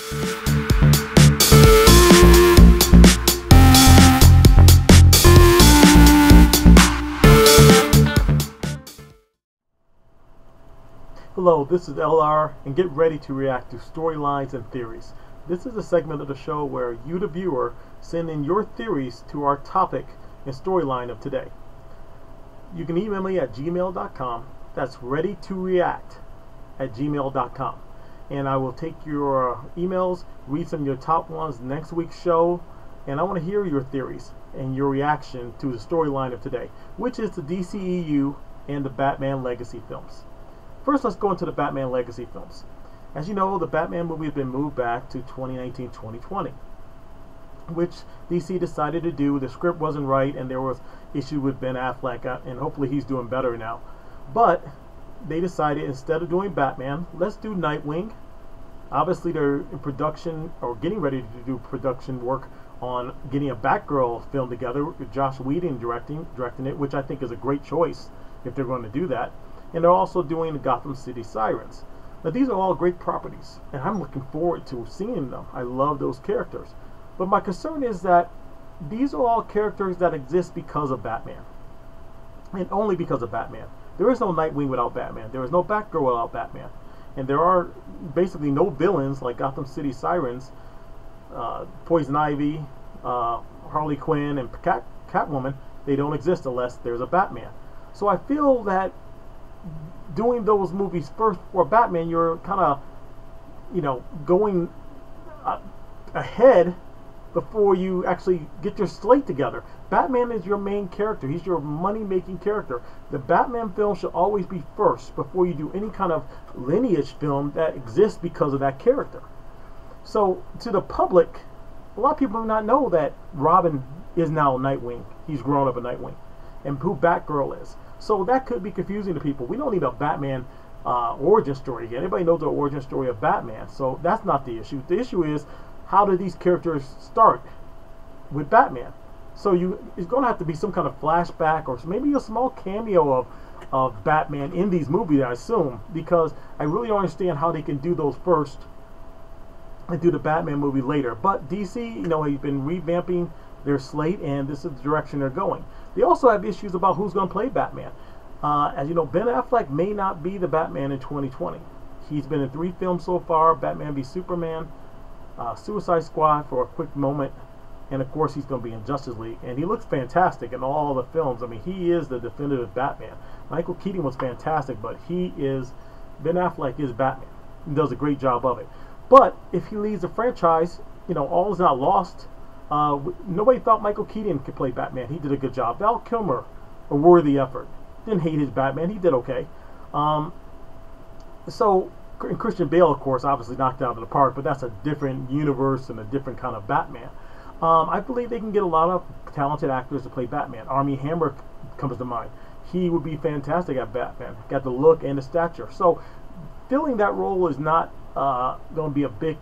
Hello, this is LR, and get ready to react to storylines and theories. This is a segment of the show where you, the viewer, send in your theories to our topic and storyline of today. You can email me at gmail.com. That's readytoreact@gmail.com. And I will take your emails, read some of your top ones next week's show, and I want to hear your theories and your reaction to the storyline of today, which is the DCEU and the Batman Legacy films. First, let's go into the Batman Legacy films. As you know, the Batman movie has been moved back to 2019-2020, which DC decided to do. The script wasn't right, and there was issue with Ben Affleck, and hopefully he's doing better now. But they decided, instead of doing Batman, let's do Nightwing. Obviously, they're in production, or getting ready to do production work on getting a Batgirl film together, with Joss Whedon directing it, which I think is a great choice if they're going to do that. And they're also doing the Gotham City Sirens. Now, these are all great properties, and I'm looking forward to seeing them. I love those characters. But my concern is that these are all characters that exist because of Batman. And only because of Batman. There is no Nightwing without Batman. There is no Batgirl without Batman. And there are basically no villains like Gotham City Sirens, Poison Ivy, Harley Quinn, and Catwoman. They don't exist unless there's a Batman. So I feel that doing those movies first for Batman, you're kind of, going ahead before you actually get your slate together. Batman is your main character. He's your money-making character. The Batman film should always be first before you do any kind of lineage film that exists because of that character. So to the public, a lot of people do not know that Robin is now Nightwing. He's grown up a Nightwing. And who Batgirl is. So that could be confusing to people. We don't need a Batman origin story yet. Everybody knows the origin story of Batman. So that's not the issue. The issue is, how do these characters start with Batman? So it's going to have to be some kind of flashback or maybe a small cameo of Batman in these movies, I assume, because I really don't understand how they can do those first and do the Batman movie later. But DC, has been revamping their slate, and this is the direction they're going. They also have issues about who's going to play Batman. As you know, Ben Affleck may not be the Batman in 2020. He's been in 3 films so far: Batman v Superman, Suicide Squad for a quick moment, and of course he's going to be in Justice League. And he looks fantastic in all the films. I mean, he is the definitive Batman. Michael Keaton was fantastic, but Ben Affleck is Batman. He does a great job of it. But if he leaves the franchise, all is not lost. Nobody thought Michael Keaton could play Batman. He did a good job. Val Kilmer, a worthy effort. Didn't hate his Batman. He did okay. And Christian Bale, of course, obviously knocked out of the park, but that's a different universe and a different kind of Batman. I believe they can get a lot of talented actors to play Batman. Armie Hammer comes to mind. He would be fantastic at Batman. Got the look and the stature. So filling that role is not going to be a big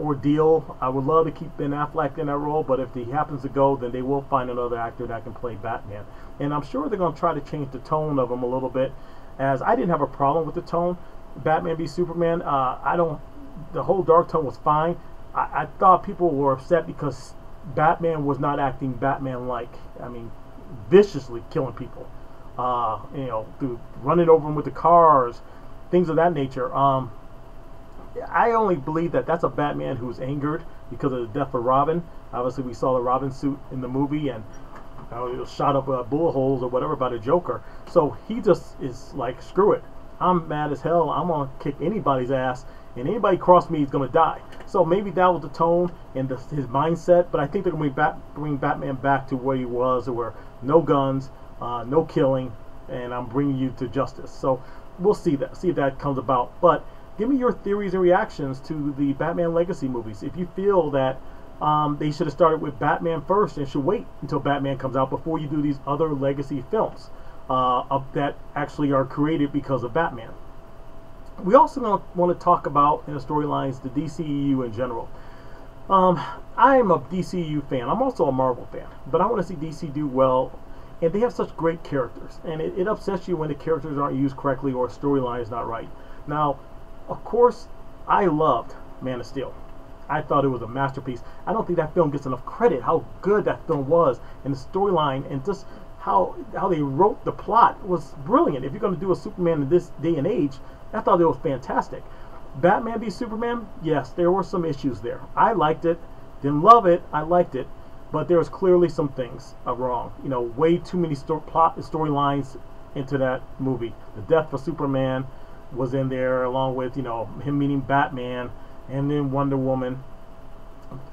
ordeal. I would love to keep Ben Affleck in that role, but if he happens to go, then they will find another actor that can play Batman. And I'm sure they're going to try to change the tone of him a little bit, as I didn't have a problem with the tone. Batman v Superman, the whole dark tone was fine. I thought people were upset because Batman was not acting Batman-like. I mean, viciously killing people, through running over them with the cars, things of that nature. I only believe that that's a Batman who's angered because of the death of Robin. Obviously, we saw the Robin suit in the movie, and it was shot up bullet holes or whatever by the Joker. So he just is like, screw it. I'm mad as hell. I'm going to kick anybody's ass, and anybody cross me is going to die. So maybe that was the tone and his mindset, but I think they're going to bring Batman back to where he was, where no guns, no killing, and I'm bringing you to justice. So we'll see if that comes about. But give me your theories and reactions to the Batman Legacy movies. If you feel that they should have started with Batman first and should wait until Batman comes out before you do these other legacy films that actually are created because of Batman. We also want to talk about, in the storylines, the DCEU in general. I am a DCEU fan. I'm also a Marvel fan, but I want to see DC do well, and they have such great characters, and it upsets you when the characters aren't used correctly or storyline is not right. Now, of course, I loved Man of Steel. I thought it was a masterpiece. I don't think that film gets enough credit, how good that film was, and the storyline, and just how they wrote the plot was brilliant. If you're going to do a Superman in this day and age, I thought it was fantastic. Batman v Superman, yes, there were some issues there. I liked it, didn't love it, I liked it, but there was clearly some things wrong. Way too many storylines into that movie. The death of Superman was in there, along with him meeting Batman, and then Wonder Woman.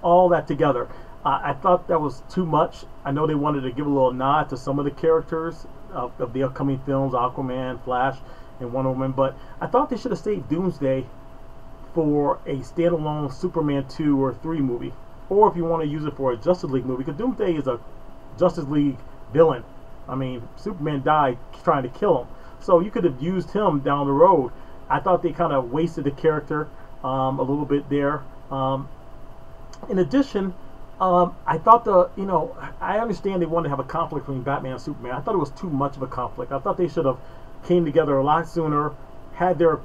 All that together, I thought that was too much. I know they wanted to give a little nod to some of the characters of the upcoming films, Aquaman, Flash, and Wonder Woman, but I thought they should have saved Doomsday for a standalone Superman 2 or 3 movie, or if you want to use it for a Justice League movie, because Doomsday is a Justice League villain. I mean, Superman died trying to kill him, so you could have used him down the road. I thought they kind of wasted the character a little bit there. In addition, I thought I understand they wanted to have a conflict between Batman and Superman. I thought it was too much of a conflict. I thought they should have came together a lot sooner, had their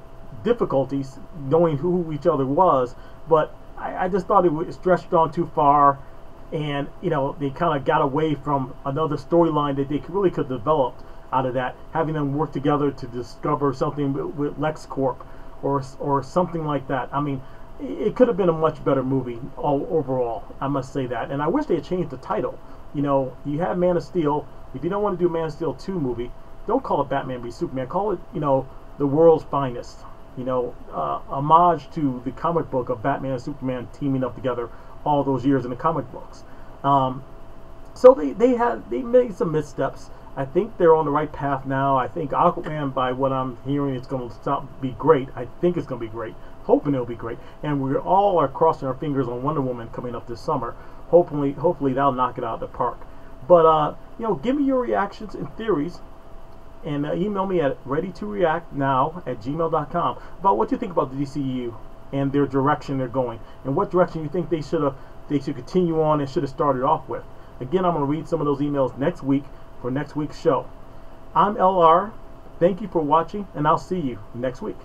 difficulties knowing who each other was, but I just thought it was stretched on too far, and they kind of got away from another storyline that they really could have developed out of that, having them work together to discover something with LexCorp or something like that. I mean, it could have been a much better movie overall, I must say that. And I wish they had changed the title. You have Man of Steel. If you don't want to do Man of Steel 2 movie, don't call it Batman v Superman. Call it The World's Finest. Homage to the comic book of Batman and Superman teaming up together all those years in the comic books. So they made some missteps. I think they're on the right path now. I think Aquaman, by what I'm hearing, it's going to be great. I think it's going to be great. Hoping it'll be great. And we all are crossing our fingers on Wonder Woman coming up this summer. Hopefully that'll knock it out of the park. But give me your reactions and theories, and email me at readytoreactnow@gmail.com about what you think about the DCEU and their direction they're going, and what direction you think they should continue on and should have started off with. Again, I'm going to read some of those emails next week for next week's show. I'm LR. Thank you for watching, and I'll see you next week.